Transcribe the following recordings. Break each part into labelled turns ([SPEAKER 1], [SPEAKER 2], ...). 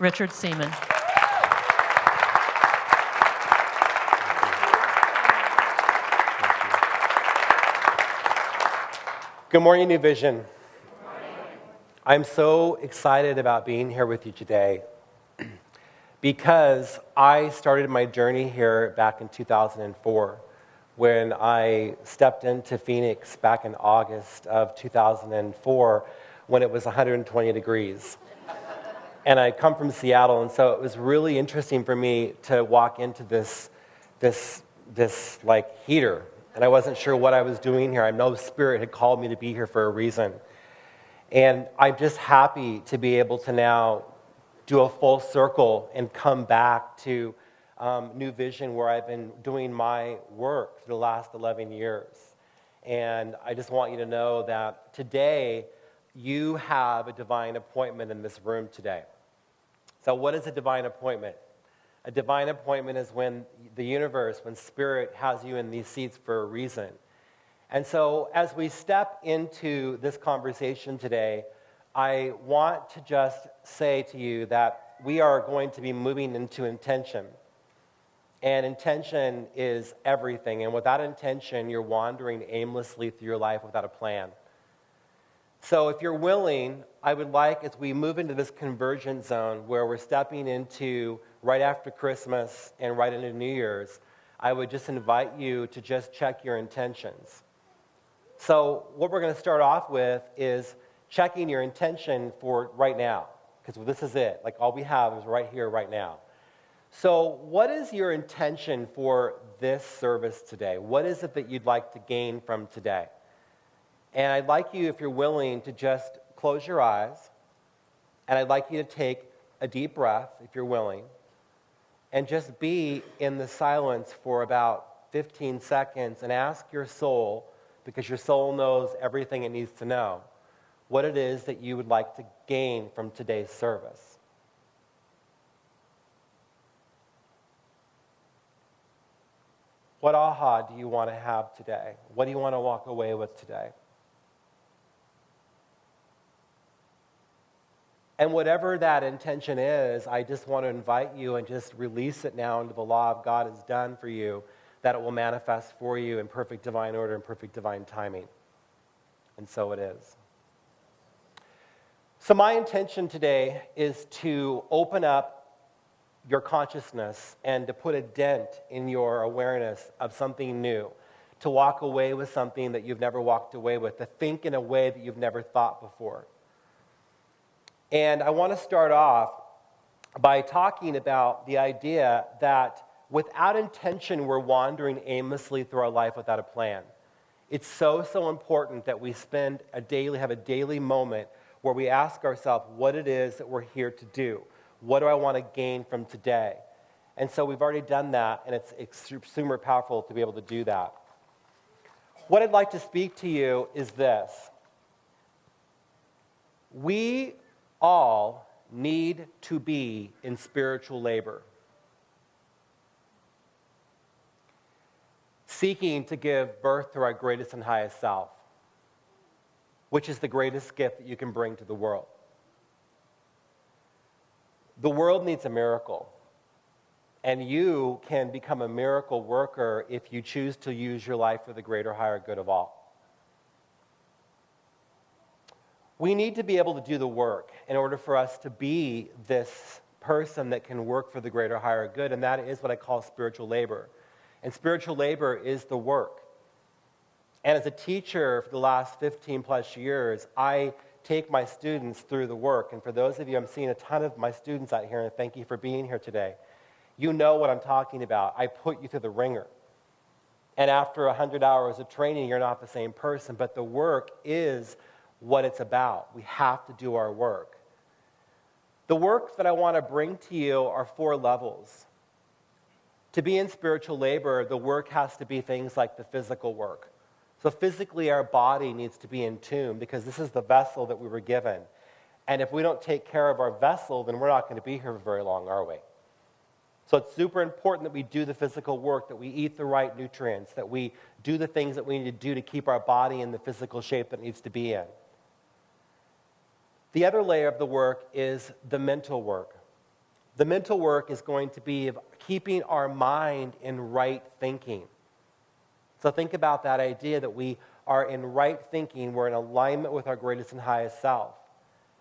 [SPEAKER 1] Richard Seaman.
[SPEAKER 2] Good morning, New Vision. Good morning. I'm so excited about being here with you today because I started my journey here back in 2004 when I stepped into Phoenix back in August of 2004 when it was 120 degrees. And I come from Seattle, and so it was really interesting for me to walk into this like heater. And I wasn't sure what I was doing here. I know Spirit had called me to be here for a reason. And I'm just happy to be able to now do a full circle and come back to New Vision, where I've been doing my work for the last 11 years. And I just want you to know that today you have a divine appointment in this room today. So what is a divine appointment? A divine appointment is when the universe, when Spirit has you in these seats for a reason. And so as we step into this conversation today, I want to just say to you that we are going to be moving into intention. And intention is everything. And without intention, you're wandering aimlessly through your life without a plan. So if you're willing, I would like, as we move into this convergence zone where we're stepping into right after Christmas and right into New Year's, I would just invite you to just check your intentions. So what we're going to start off with is checking your intention for right now, because this is it. Like all we have is right here, right now. So what is your intention for this service today? What is it that you'd like to gain from today? And I'd like you, if you're willing, to just close your eyes, and I'd like you to take a deep breath, if you're willing, and just be in the silence for about 15 seconds and ask your soul, because your soul knows everything it needs to know, what it is that you would like to gain from today's service. What aha do you want to have today? What do you want to walk away with today? And whatever that intention is, I just want to invite you and just release it now into the law of God has done for you, that it will manifest for you in perfect divine order and perfect divine timing. And so it is. So my intention today is to open up your consciousness and to put a dent in your awareness of something new, to walk away with something that you've never walked away with, to think in a way that you've never thought before. And I want to start off by talking about the idea that without intention, we're wandering aimlessly through our life without a plan. It's so important that we have a daily moment where we ask ourselves what it is that we're here to do. What do I want to gain from today? And so we've already done that, and it's extremely powerful to be able to do that. What I'd like to speak to you is this. We all need to be in spiritual labor, seeking to give birth to our greatest and highest self, which is the greatest gift that you can bring to the world. The world needs a miracle, and you can become a miracle worker if you choose to use your life for the greater, higher good of all. We need to be able to do the work in order for us to be this person that can work for the greater, higher good, and that is what I call spiritual labor. And spiritual labor is the work. And as a teacher for the last 15 plus years, I take my students through the work. And for those of you, I'm seeing a ton of my students out here, and thank you for being here today. You know what I'm talking about. I put you through the ringer. And after 100 hours of training, you're not the same person, but the work is what it's about. We have to do our work. The work that I want to bring to you are 4 levels. To be in spiritual labor, the work has to be things like the physical work. So physically, our body needs to be in tune because this is the vessel that we were given. And if we don't take care of our vessel, then we're not going to be here for very long, are we? So it's super important that we do the physical work, that we eat the right nutrients, that we do the things that we need to do to keep our body in the physical shape that it needs to be in. The other layer of the work is the mental work. The mental work is going to be of keeping our mind in right thinking. So think about that idea that we are in right thinking, we're in alignment with our greatest and highest self.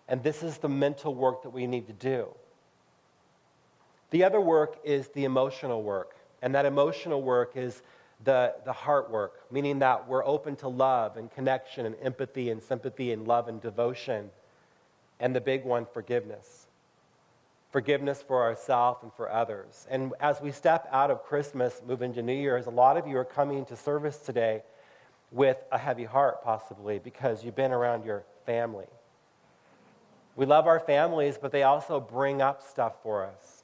[SPEAKER 2] And this is the mental work that we need to do. The other work is the emotional work. And that emotional work is the heart work, meaning that we're open to love and connection and empathy and sympathy and love and devotion. And the big one, forgiveness. Forgiveness for ourselves and for others. And as we step out of Christmas, move into New Year's, a lot of you are coming to service today with a heavy heart, possibly, because you've been around your family. We love our families, but they also bring up stuff for us.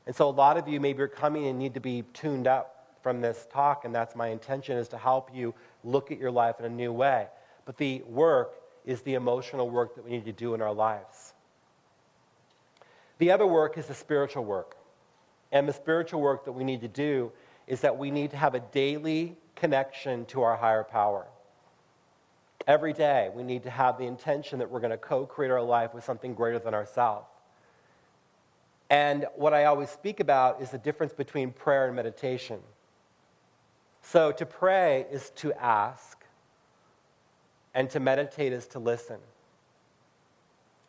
[SPEAKER 2] And so a lot of you maybe are coming and need to be tuned up from this talk, and that's my intention, is to help you look at your life in a new way. But the work is the emotional work that we need to do in our lives. The other work is the spiritual work. And the spiritual work that we need to do is that we need to have a daily connection to our higher power. Every day, we need to have the intention that we're going to co-create our life with something greater than ourselves. And what I always speak about is the difference between prayer and meditation. So to pray is to ask, and to meditate is to listen.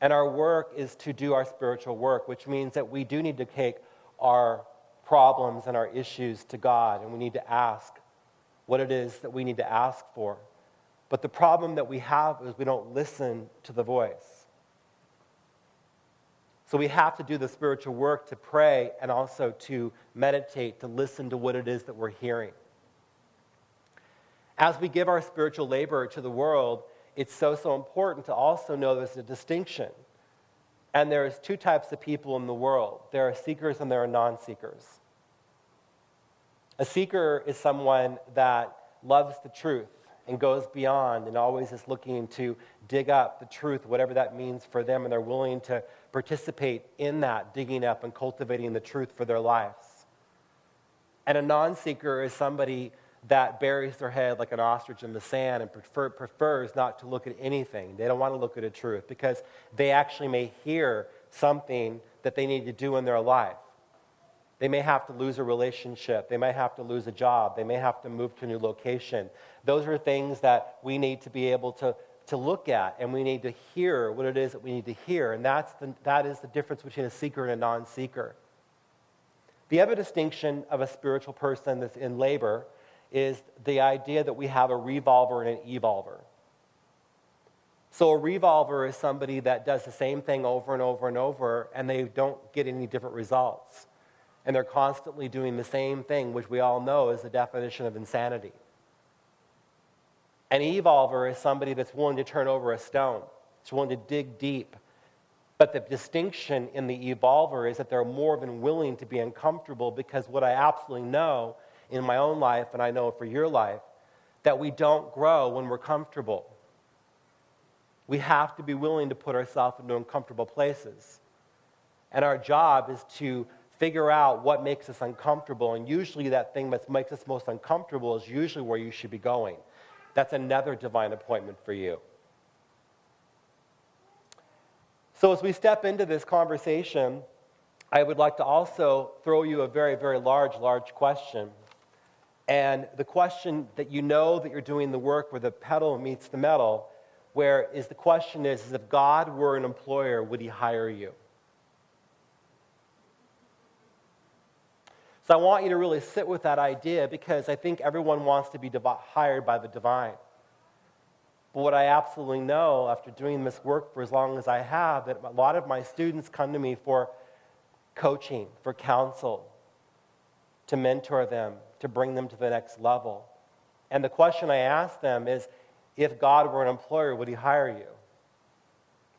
[SPEAKER 2] And our work is to do our spiritual work, which means that we do need to take our problems and our issues to God, and we need to ask what it is that we need to ask for. But the problem that we have is we don't listen to the voice. So we have to do the spiritual work to pray and also to meditate, to listen to what it is that we're hearing. As we give our spiritual labor to the world, it's so important to also know there's a distinction. And there's two types of people in the world. There are seekers and there are non-seekers. A seeker is someone that loves the truth and goes beyond and always is looking to dig up the truth, whatever that means for them, and they're willing to participate in that, digging up and cultivating the truth for their lives. And a non-seeker is somebody that buries their head like an ostrich in the sand and prefers not to look at anything. They don't want to look at the truth because they actually may hear something that they need to do in their life. They may have to lose a relationship. They may have to lose a job. They may have to move to a new location. Those are things that we need to be able to look at, and we need to hear what it is that we need to hear. And that is the difference between a seeker and a non-seeker. The other distinction of a spiritual person that's in labor is the idea that we have a revolver and an evolver. So a revolver is somebody that does the same thing over and over and over, and they don't get any different results. And they're constantly doing the same thing, which we all know is the definition of insanity. An evolver is somebody that's willing to turn over a stone. It's willing to dig deep. But the distinction in the evolver is that they're more than willing to be uncomfortable, because what I absolutely know in my own life, and I know for your life, that we don't grow when we're comfortable. We have to be willing to put ourselves into uncomfortable places. And our job is to figure out what makes us uncomfortable, and usually that thing that makes us most uncomfortable is usually where you should be going. That's another divine appointment for you. So as we step into this conversation, I would like to also throw you a very, very large question. And the question that you know that you're doing the work where the pedal meets the metal, where is the question is if God were an employer, would he hire you? So I want you to really sit with that idea, because I think everyone wants to be hired by the divine. But what I absolutely know after doing this work for as long as I have, that a lot of my students come to me for coaching, for counsel, to mentor them, to bring them to the next level. And the question I ask them is, if God were an employer, would he hire you?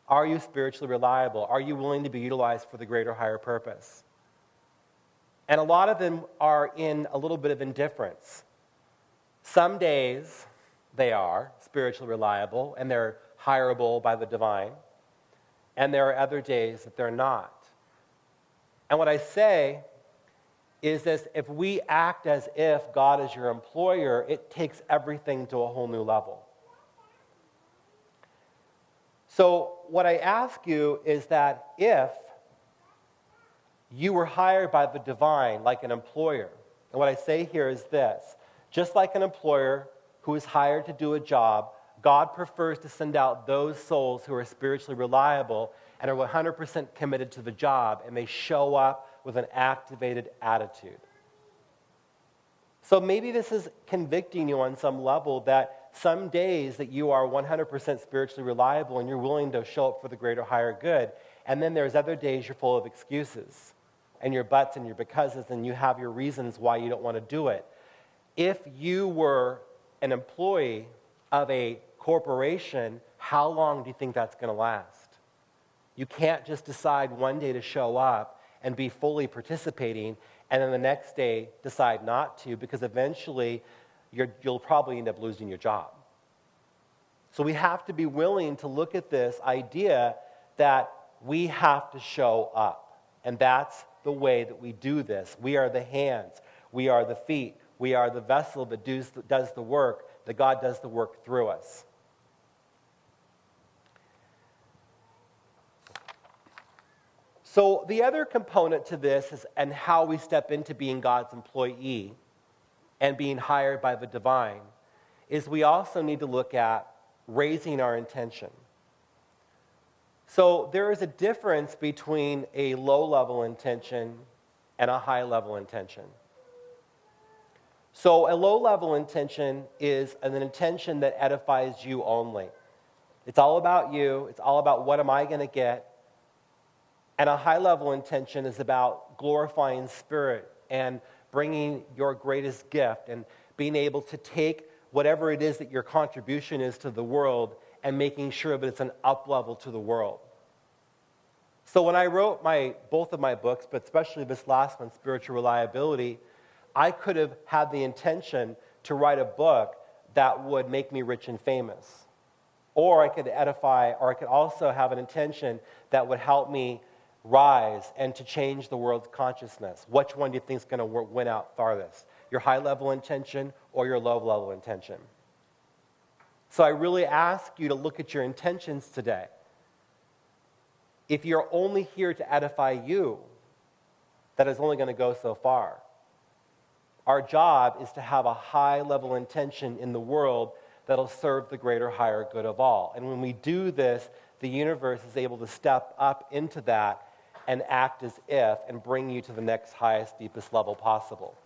[SPEAKER 2] Are you spiritually reliable? Are you willing to be utilized for the greater, higher purpose? And a lot of them are in a little bit of indifference. Some days they are spiritually reliable and they're hireable by the divine. And there are other days that they're not. And what I say is this: if we act as if God is your employer, it takes everything to a whole new level. So what I ask you is that if You were hired by the divine like an employer. And what I say here is this. Just like an employer who is hired to do a job, God prefers to send out those souls who are spiritually reliable and are 100% committed to the job, and they show up with an activated attitude. So maybe this is convicting you on some level that some days that you are 100% spiritually reliable and you're willing to show up for the greater, higher good, and then there's other days you're full of excuses and your buts and your becauses, and you have your reasons why you don't want to do it. If you were an employee of a corporation, how long do you think that's going to last? You can't just decide one day to show up and be fully participating and then the next day decide not to, because eventually you'll probably end up losing your job. So we have to be willing to look at this idea that we have to show up. And that's the way that we do this. We are the hands. We are the feet. We are the vessel that does the work, that God does the work through us. So the other component to this is, and how we step into being God's employee and being hired by the divine, is we also need to look at raising our intention. So there is a difference between a low-level intention and a high-level intention. So a low-level intention is an intention that edifies you only. It's all about you. It's all about what am I going to get. And a high-level intention is about glorifying Spirit and bringing your greatest gift and being able to take whatever it is that your contribution is to the world and making sure that it's an up-level to the world. So when I wrote both of my books, but especially this last one, Spiritual Reliability, I could have had the intention to write a book that would make me rich and famous. Or I could edify, or I could also have an intention that would help me rise and to change the world's consciousness. Which one do you think is going to win out farthest? Your high-level intention or your low-level intention? So I really ask you to look at your intentions today. If you're only here to edify you, that is only going to go so far. Our job is to have a high-level intention in the world that'll serve the greater, higher good of all. And when we do this, the universe is able to step up into that and act as if and bring you to the next highest, deepest level possible.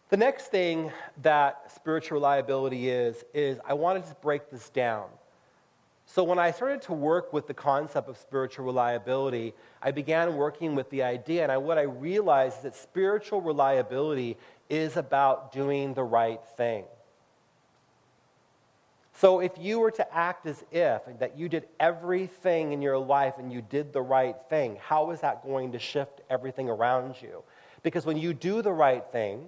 [SPEAKER 2] The next thing that spiritual reliability is I wanted to break this down. So when I started to work with the concept of spiritual reliability, I began working with the idea, and what I realized is that spiritual reliability is about doing the right thing. So if you were to act as if that you did everything in your life and you did the right thing, how is that going to shift everything around you? Because when you do the right thing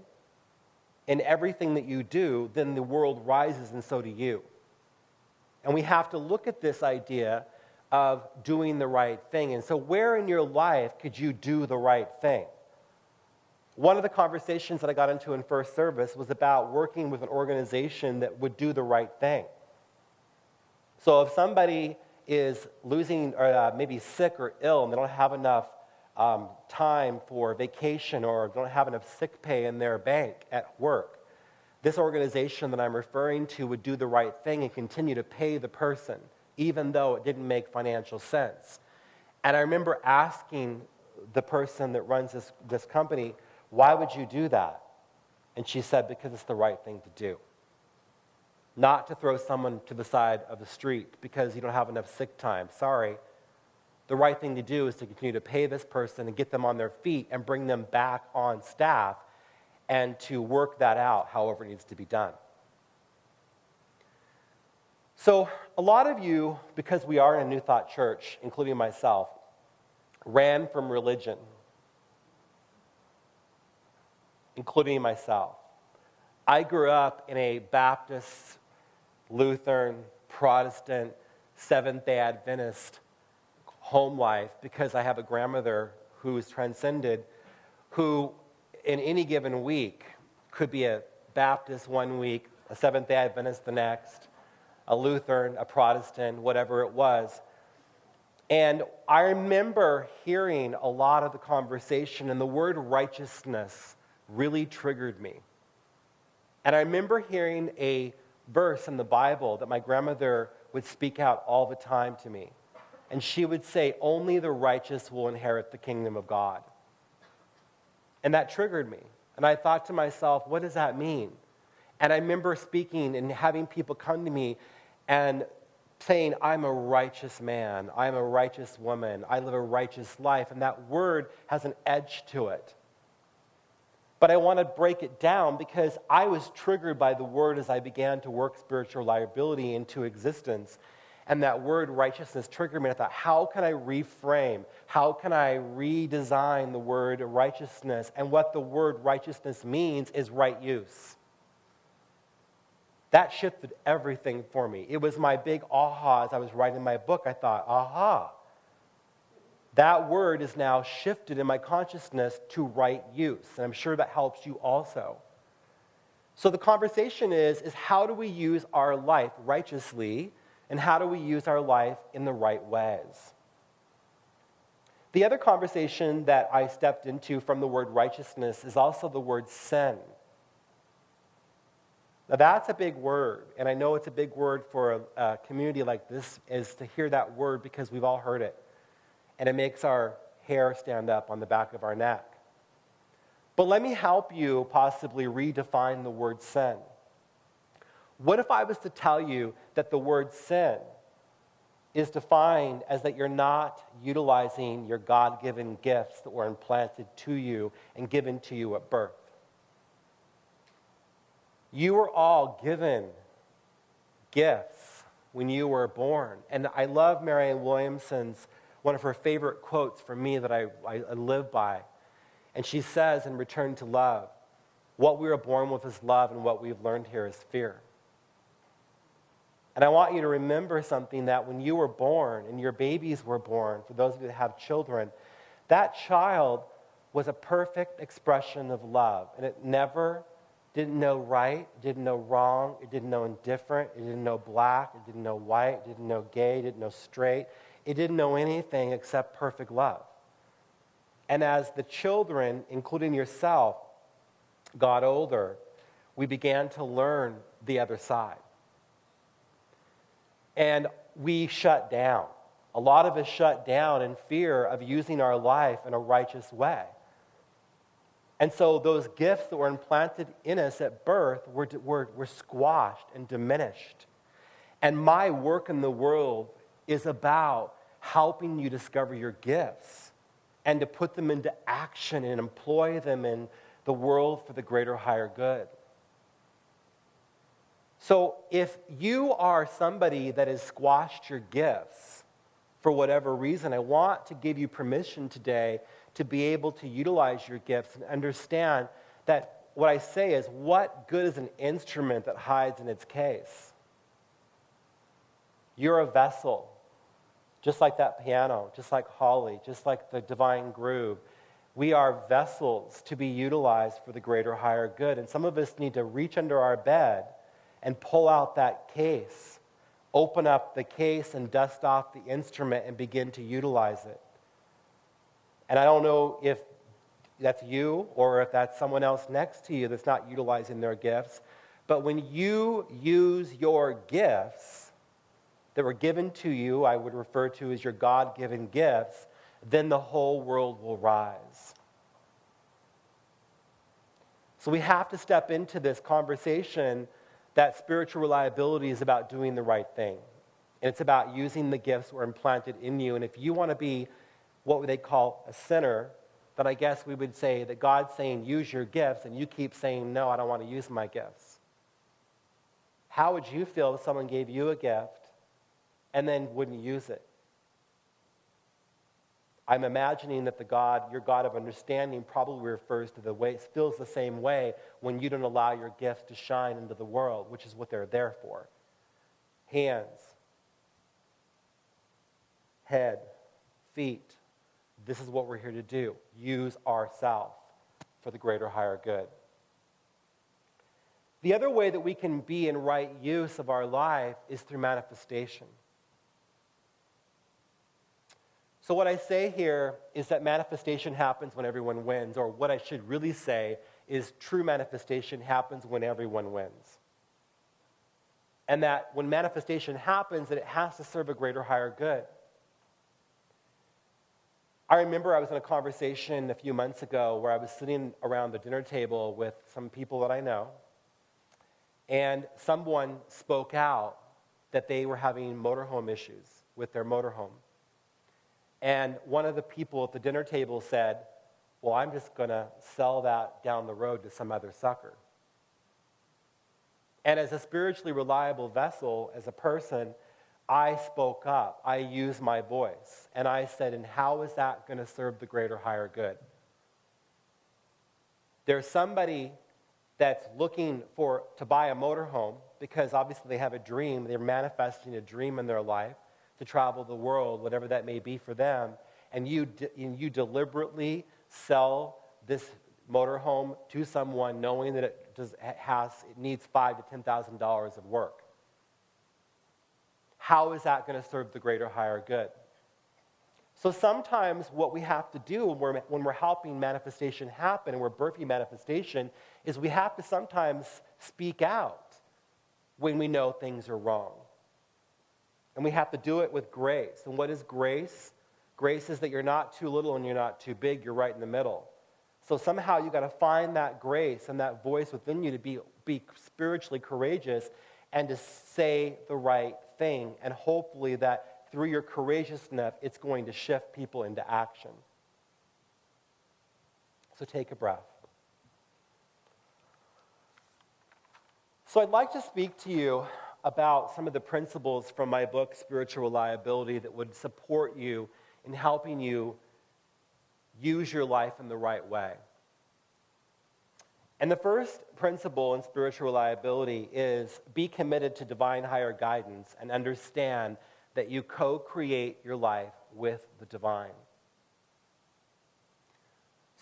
[SPEAKER 2] in everything that you do, then the world rises and so do you. And we have to look at this idea of doing the right thing. And so where in your life could you do the right thing? One of the conversations that I got into in first service was about working with an organization that would do the right thing. So if somebody is losing or maybe sick or ill and they don't have enough time for vacation or don't have enough sick pay in their bank at work, this organization that I'm referring to would do the right thing and continue to pay the person, even though it didn't make financial sense. And I remember asking the person that runs this company, why would you do that? And she said, because it's the right thing to do. Not to throw someone to the side of the street because you don't have enough sick time. Sorry. The right thing to do is to continue to pay this person and get them on their feet and bring them back on staff and to work that out however it needs to be done. So a lot of you, because we are in a New Thought church, including myself, ran from religion, including myself. I grew up in a Baptist, Lutheran, Protestant, Seventh-day Adventist home life because I have a grandmother who is transcended, who in any given week could be a Baptist one week, a Seventh-day Adventist the next, a Lutheran, a Protestant, whatever it was. And I remember hearing a lot of the conversation, and the word righteousness really triggered me. And I remember hearing a verse in the Bible that my grandmother would speak out all the time to me. And she would say, "Only the righteous will inherit the kingdom of God." And that triggered me. And I thought to myself, what does that mean? And I remember speaking and having people come to me and saying, "I'm a righteous man, I'm a righteous woman, I live a righteous life." And that word has an edge to it. But I want to break it down because I was triggered by the word as I began to work spiritual liability into existence. And that word righteousness triggered me. I thought, how can I reframe? How can I redesign the word righteousness? And what the word righteousness means is right use. That shifted everything for me. It was my big aha as I was writing my book. I thought, aha, that word is now shifted in my consciousness to right use. And I'm sure that helps you also. So the conversation is how do we use our life righteously, and how do we use our life in the right ways? The other conversation that I stepped into from the word righteousness is also the word sin. Now that's a big word, and I know it's a big word for a community like this, is to hear that word because we've all heard it, and it makes our hair stand up on the back of our neck. But let me help you possibly redefine the word sin. What if I was to tell you that the word sin is defined as that you're not utilizing your God-given gifts that were implanted to you and given to you at birth? You were all given gifts when you were born. And I love Marianne Williamson's, one of her favorite quotes for me that I live by. And she says in Return to Love, what we were born with is love, and what we've learned here is fear. And I want you to remember something, that when you were born and your babies were born, for those of you that have children, that child was a perfect expression of love. And it never didn't know right, didn't know wrong, it didn't know indifferent, it didn't know black, it didn't know white, it didn't know gay, it didn't know straight. It didn't know anything except perfect love. And as the children, including yourself, got older, we began to learn the other side. And we shut down. A lot of us shut down in fear of using our life in a righteous way. And so those gifts that were implanted in us at birth were squashed and diminished. And my work in the world is about helping you discover your gifts and to put them into action and employ them in the world for the greater, higher good. So if you are somebody that has squashed your gifts for whatever reason, I want to give you permission today to be able to utilize your gifts and understand that what I say is, what good is an instrument that hides in its case? You're a vessel, just like that piano, just like Holly, just like the divine groove. We are vessels to be utilized for the greater, higher good. And some of us need to reach under our bed and pull out that case, open up the case and dust off the instrument and begin to utilize it. And I don't know if that's you or if that's someone else next to you that's not utilizing their gifts, but when you use your gifts that were given to you, I would refer to as your God-given gifts, then the whole world will rise. So we have to step into this conversation that spiritual reliability is about doing the right thing. And it's about using the gifts that were implanted in you. And if you want to be what they call a sinner, then I guess we would say that God's saying, use your gifts, and you keep saying, no, I don't want to use my gifts. How would you feel if someone gave you a gift and then wouldn't use it? I'm imagining that your God of understanding probably refers to the way, feels the same way when you don't allow your gifts to shine into the world, which is what they're there for. Hands, head, feet. This is what we're here to do. Use ourselves for the greater, higher good. The other way that we can be in right use of our life is through manifestation. So what I say here is that manifestation happens when everyone wins, or what I should really say is true manifestation happens when everyone wins. And that when manifestation happens, that it has to serve a greater, higher good. I remember I was in a conversation a few months ago where I was sitting around the dinner table with some people that I know, and someone spoke out that they were having motorhome issues with their motorhome. And one of the people at the dinner table said, well, I'm just going to sell that down the road to some other sucker. And as a spiritually reliable vessel, as a person, I spoke up. I used my voice. And I said, and how is that going to serve the greater, higher good? There's somebody that's looking to buy a motorhome because obviously they have a dream. They're manifesting a dream in their life to travel the world, whatever that may be for them. And you deliberately sell this motorhome to someone knowing that it needs $5,000 to $10,000 of work. How is that going to serve the greater, higher good? So sometimes what we have to do when we're helping manifestation happen and we're birthing manifestation is we have to sometimes speak out when we know things are wrong. And we have to do it with grace. And what is grace? Grace is that you're not too little and you're not too big, you're right in the middle. So somehow you got to find that grace and that voice within you to be spiritually courageous and to say the right thing. And hopefully that through your courageousness, it's going to shift people into action. So take a breath. So I'd like to speak to you about some of the principles from my book, Spiritual Reliability, that would support you in helping you use your life in the right way. And the first principle in spiritual reliability is be committed to divine higher guidance and understand that you co-create your life with the divine.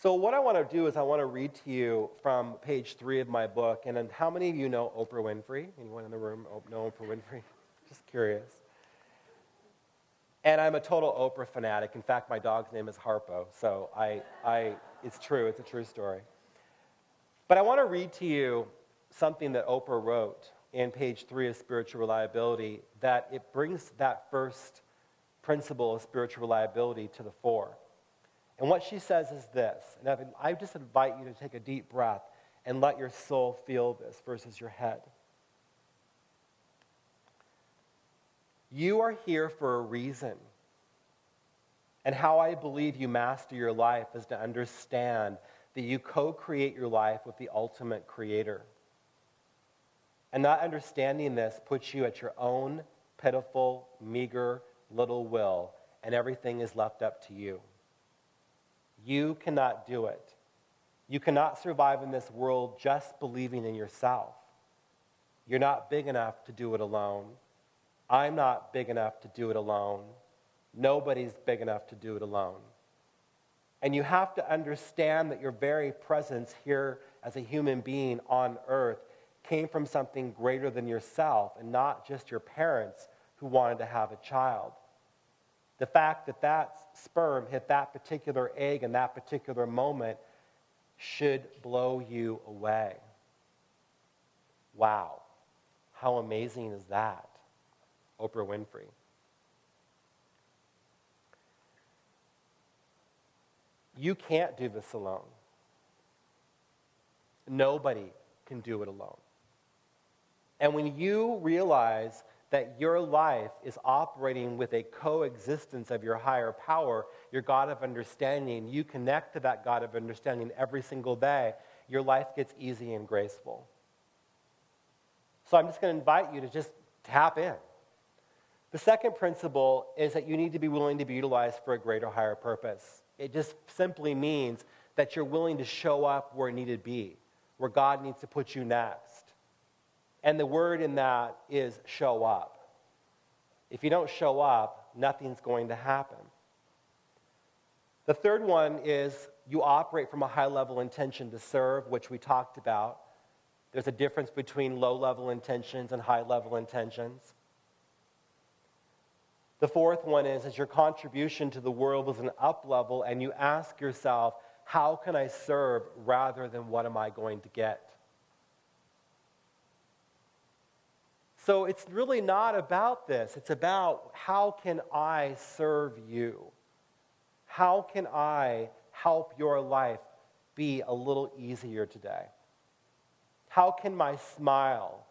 [SPEAKER 2] So what I want to do is I want to read to you from page 3 of my book. And how many of you know Oprah Winfrey? Anyone in the room know Oprah Winfrey? Just curious. And I'm a total Oprah fanatic. In fact, my dog's name is Harpo. So it's true. It's a true story. But I want to read to you something that Oprah wrote in page 3 of Spiritual Reliability, that it brings that first principle of spiritual reliability to the fore. And what she says is this, and I just invite you to take a deep breath and let your soul feel this versus your head. You are here for a reason. And how I believe you master your life is to understand that you co-create your life with the ultimate creator. And not understanding this puts you at your own pitiful, meager, little will, and everything is left up to you. You cannot do it. You cannot survive in this world just believing in yourself. You're not big enough to do it alone. I'm not big enough to do it alone. Nobody's big enough to do it alone. And you have to understand that your very presence here as a human being on earth came from something greater than yourself and not just your parents who wanted to have a child. The fact that that sperm hit that particular egg in that particular moment should blow you away. Wow. How amazing is that? Oprah Winfrey. You can't do this alone. Nobody can do it alone. And when you realize that your life is operating with a coexistence of your higher power, your God of understanding, you connect to that God of understanding every single day, your life gets easy and graceful. So I'm just going to invite you to just tap in. The second principle is that you need to be willing to be utilized for a greater, higher purpose. It just simply means that you're willing to show up where needed to be, where God needs to put you next. And the word in that is show up. If you don't show up, nothing's going to happen. The third one is you operate from a high-level intention to serve, which we talked about. There's a difference between low-level intentions and high-level intentions. The fourth one is your contribution to the world is an up level, and you ask yourself, how can I serve rather than what am I going to get? So it's really not about this. It's about how can I serve you? How can I help your life be a little easier today? How can my smile,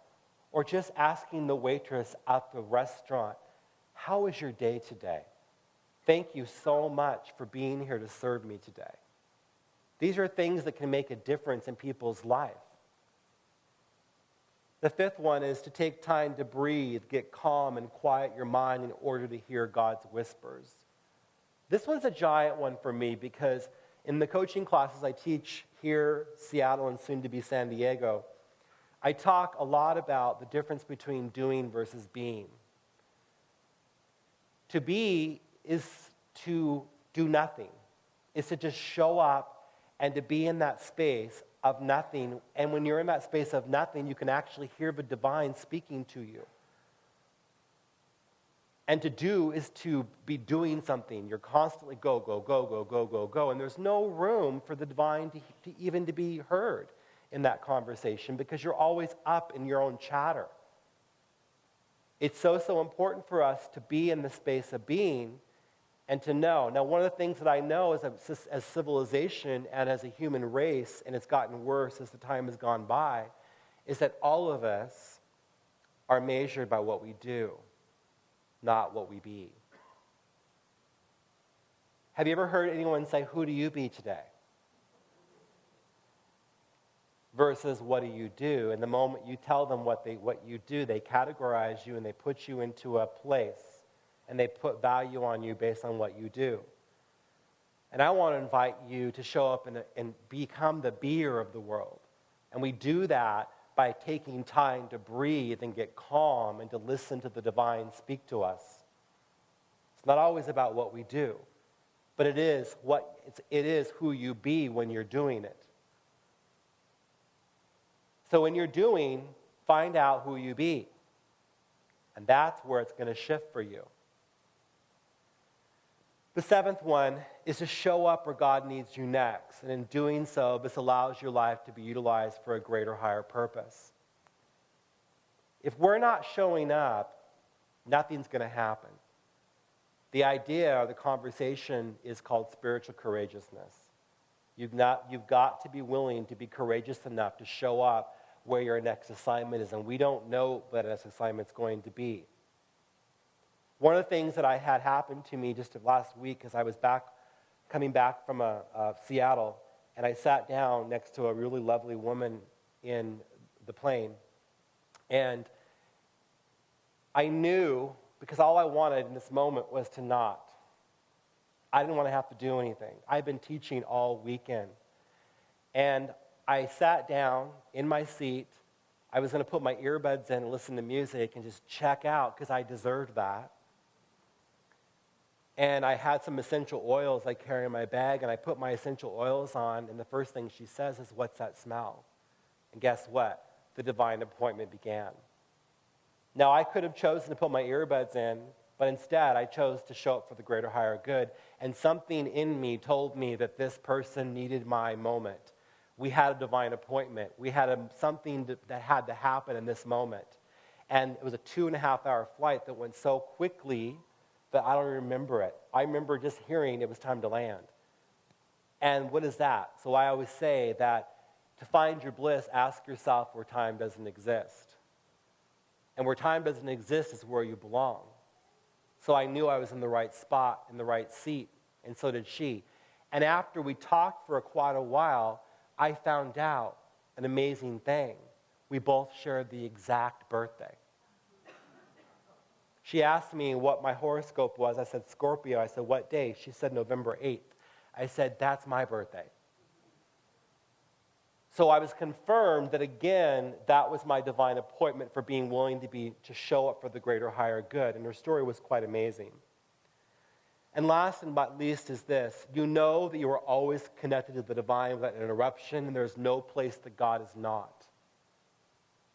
[SPEAKER 2] or just asking the waitress at the restaurant, how is your day today? Thank you so much for being here to serve me today. These are things that can make a difference in people's life. The fifth one is to take time to breathe, get calm, and quiet your mind in order to hear God's whispers. This one's a giant one for me because in the coaching classes I teach here, Seattle, and soon to be San Diego, I talk a lot about the difference between doing versus being. To be is to do nothing, is to just show up and to be in that space of nothing. And when you're in that space of nothing, you can actually hear the divine speaking to you. And to do is to be doing something. You're constantly go, go, go, go, go, go, go. And there's no room for the divine to even to be heard in that conversation because you're always up in your own chatter. It's so important for us to be in the space of being and to know. Now, one of the things that I know as civilization and as a human race, and it's gotten worse as the time has gone by, is that all of us are measured by what we do, not what we be. Have you ever heard anyone say, "Who do you be today?" Versus what do you do? And the moment you tell them what you do, they categorize you and they put you into a place. And they put value on you based on what you do. And I want to invite you to show up and become the beer of the world. And we do that by taking time to breathe and get calm and to listen to the divine speak to us. It's not always about what we do, but it is who you be when you're doing it. So when you're doing, find out who you be. And that's where it's going to shift for you. The seventh one is to show up where God needs you next. And in doing so, this allows your life to be utilized for a greater, higher purpose. If we're not showing up, nothing's going to happen. The idea or the conversation is called spiritual courageousness. You've got to be willing to be courageous enough to show up where your next assignment is. And we don't know what this assignment's going to be. One of the things that I had happen to me just last week as I was coming back from Seattle, and I sat down next to a really lovely woman in the plane. And I knew, because all I wanted in this moment was to not. I didn't want to have to do anything. I've been teaching all weekend. And I sat down in my seat. I was going to put my earbuds in and listen to music and just check out because I deserved that. And I had some essential oils I carry in my bag, and I put my essential oils on, and the first thing she says is, "What's that smell?" And guess what? The divine appointment began. Now, I could have chosen to put my earbuds in, but instead I chose to show up for the greater, higher good, and something in me told me that this person needed my moment. We had a divine appointment. We had something that had to happen in this moment. And it was a 2.5-hour flight that went so quickly that I don't remember it. I remember just hearing it was time to land. And what is that? So I always say that to find your bliss, ask yourself where time doesn't exist. And where time doesn't exist is where you belong. So I knew I was in the right spot, in the right seat, and so did she. And after we talked for quite a while, I found out an amazing thing. We both shared the exact birthday. She asked me what my horoscope was. I said, Scorpio. I said, what day? She said, November 8th. I said, that's my birthday. So I was confirmed that, again, that was my divine appointment for being willing to show up for the greater, higher good. And her story was quite amazing. And last and not least is this. You know that you are always connected to the divine without interruption, and there's no place that God is not.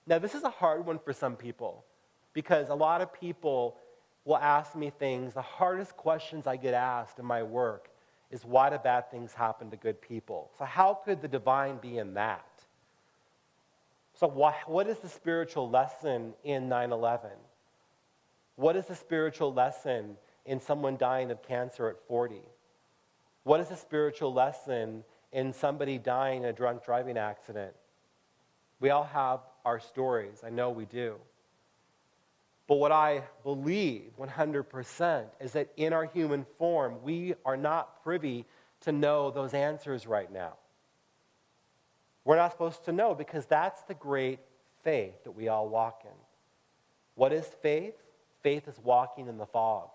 [SPEAKER 2] Now, this is a hard one for some people, because a lot of people will ask me things. The hardest questions I get asked in my work is, why do bad things happen to good people? So how could the divine be in that? So what is the spiritual lesson in 9/11? What is the spiritual lesson in someone dying of cancer at 40? What is the spiritual lesson in somebody dying in a drunk driving accident? We all have our stories. I know we do. But what I believe 100% is that in our human form, we are not privy to know those answers right now. We're not supposed to know, because that's the great faith that we all walk in. What is faith? Faith is walking in the fog.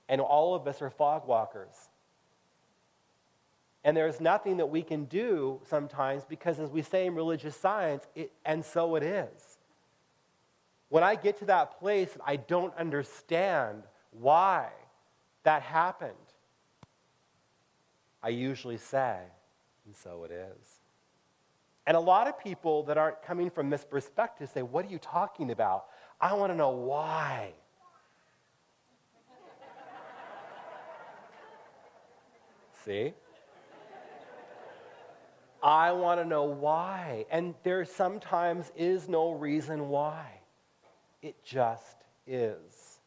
[SPEAKER 2] And all of us are fog walkers. And there's nothing that we can do sometimes, because as we say in religious science, and so it is. When I get to that place and I don't understand why that happened, I usually say, and so it is. And a lot of people that aren't coming from this perspective say, what are you talking about? I want to know why. See? I want to know why. And there sometimes is no reason why. It just is.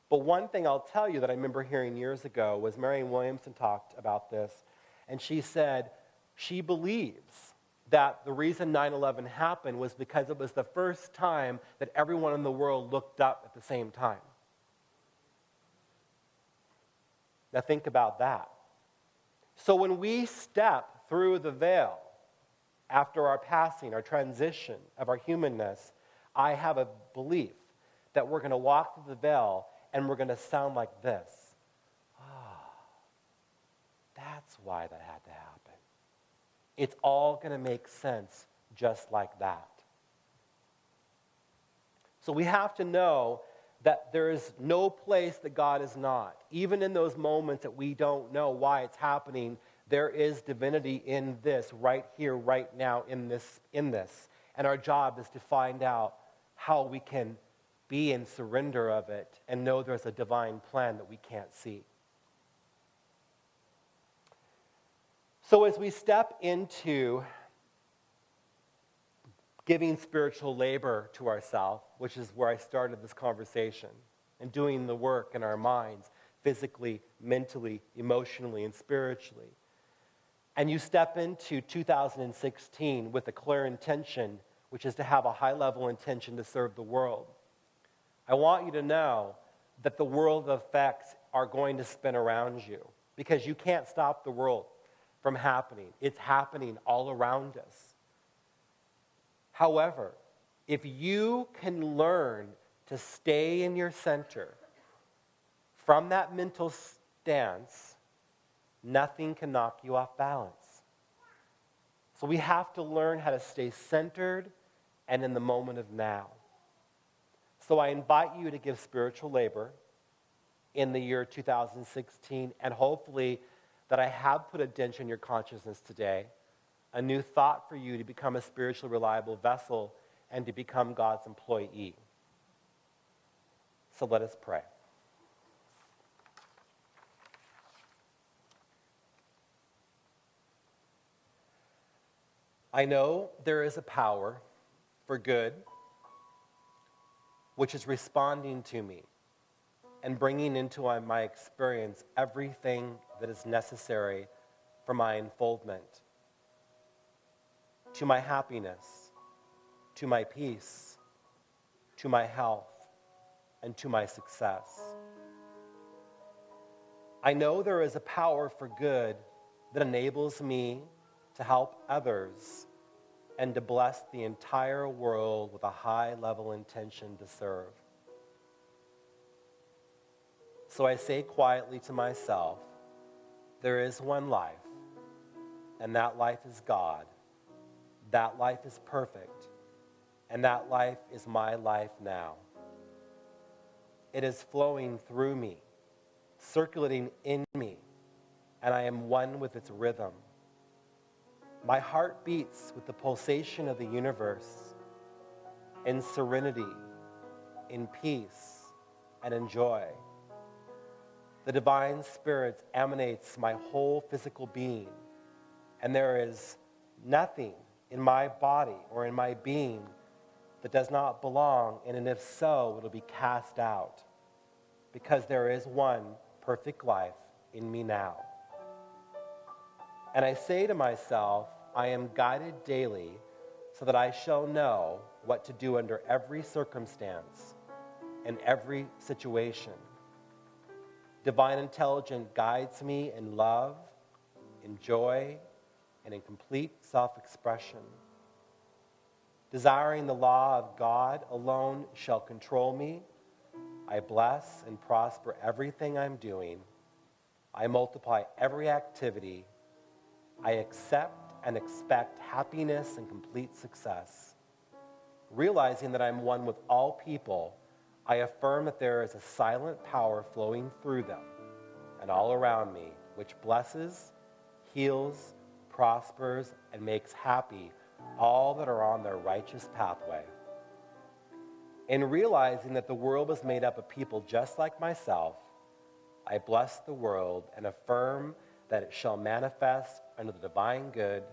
[SPEAKER 2] But one thing I'll tell you that I remember hearing years ago was Marianne Williamson talked about this, and she said she believes that the reason 9/11 happened was because it was the first time that everyone in the world looked up at the same time. Now think about that. So when we step through the veil after our passing, our transition of our humanness, I have a belief that we're going to walk through the veil and we're going to sound like this. That's why that had to happen. It's all going to make sense just like that. So we have to know that there is no place that God is not. Even in those moments that we don't know why it's happening, there is divinity in this, right here, right now, in this. And our job is to find out how we can be in surrender of it and know there's a divine plan that we can't see. So as we step into giving spiritual labor to ourselves, which is where I started this conversation, and doing the work in our minds, physically, mentally, emotionally, and spiritually, and you step into 2016 with a clear intention, which is to have a high-level intention to serve the world, I want you to know that the world of effects are going to spin around you, because you can't stop the world from happening. It's happening all around us. However, if you can learn to stay in your center from that mental stance, nothing can knock you off balance. So we have to learn how to stay centered and in the moment of now. So I invite you to give spiritual labor in the year 2016, and hopefully that I have put a dent in your consciousness today, a new thought for you to become a spiritually reliable vessel and to become God's employee. So let us pray. I know there is a power for good which is responding to me and bringing into my experience everything that is necessary for my unfoldment, to my happiness, to my peace, to my health, and to my success. I know there is a power for good that enables me to help others and to bless the entire world with a high-level intention to serve. So I say quietly to myself, there is one life, and that life is God. That life is perfect, and that life is my life now. It is flowing through me, circulating in me, and I am one with its rhythm. My heart beats with the pulsation of the universe in serenity, in peace and in joy. The divine spirit emanates my whole physical being, and there is nothing in my body or in my being that does not belong, and if so, it'll be cast out, because there is one perfect life in me now. And I say to myself, I am guided daily so that I shall know what to do under every circumstance and every situation. Divine intelligence guides me in love, in joy, and in complete self-expression. Desiring the law of God alone shall control me. I bless and prosper everything I'm doing. I multiply every activity. I accept and expect happiness and complete success. Realizing that I'm one with all people, I affirm that there is a silent power flowing through them and all around me, which blesses, heals, prospers, and makes happy all that are on their righteous pathway. In realizing that the world is made up of people just like myself, I bless the world and affirm that it shall manifest under the divine good,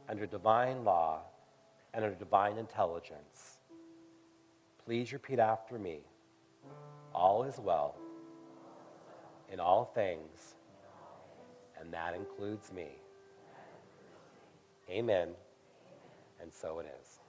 [SPEAKER 2] under divine law, and under divine intelligence. Please repeat after me. All is well in all things, and that includes me. Amen. And so it is.